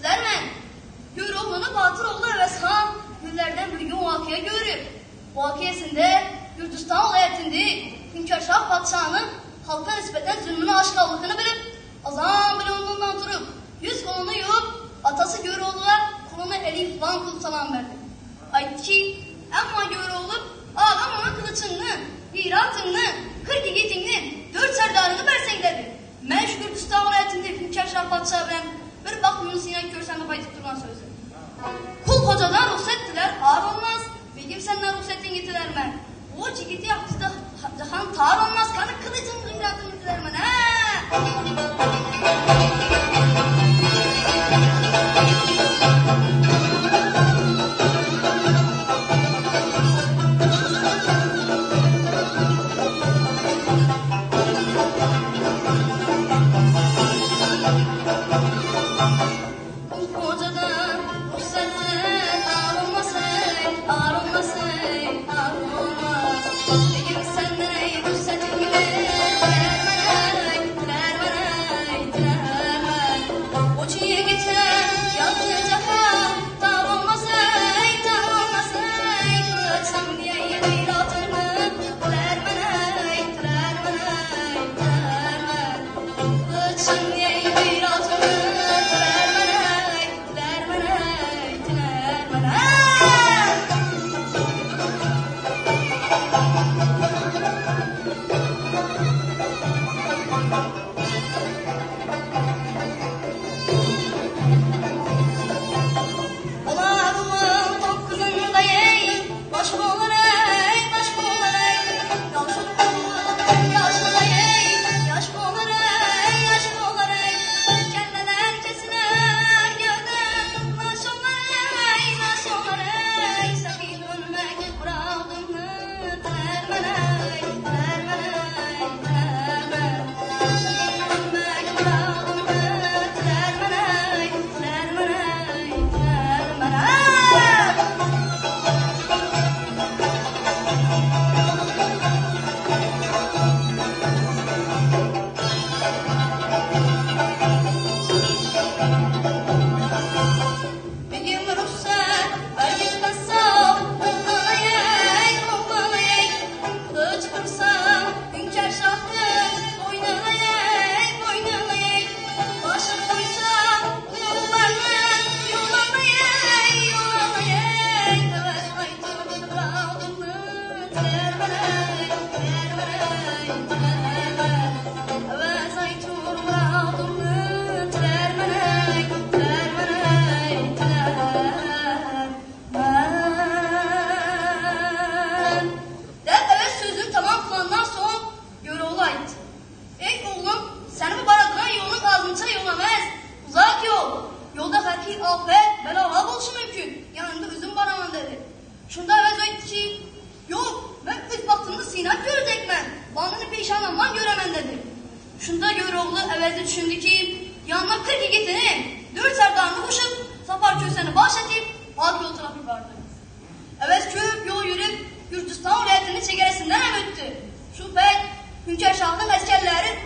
dermen. Köroğlu'nu Batıroğlu Əvəzxan günlərdən bir gün vakıya görüb. Vakiyesinde Gürcistan vilayetinde Hünkârşah padişahının halka nispeten zulmünü aşkallığını bilip azam bulunduğundan durup yüz kolunu yiyip atası Köroğlu'na kolunu eli falan kılıp salam verdi. Aydı ki ama Köroğlu ağam ona kılıçını, hiratını, 40 yiğitini, 4 serdarını versen dedi. Ben şu Gürcistan vilayetinde Hünkârşah padişahı ben bir bak bunu sinek görsen baytıp duran sözü. Kul kocadan ruhsat ettiler, ağır olmaz. Bilgim senden ruhsatın getilermen. O cigiti yaptı da cahan tar olmaz. Kanı kılıcın gümratını getilermen. Şunda Köroğlu əvəzli düşündü ki, yanına 40 yiğitini, 4 serdarını koşup, Safar köseni bahşedip, halk yol tarafı vardı. Əvəz köp yol yürüp, Gürcistan vilayetinin çekeresinden öttü. Şu pek Hünkârşahın əskerleri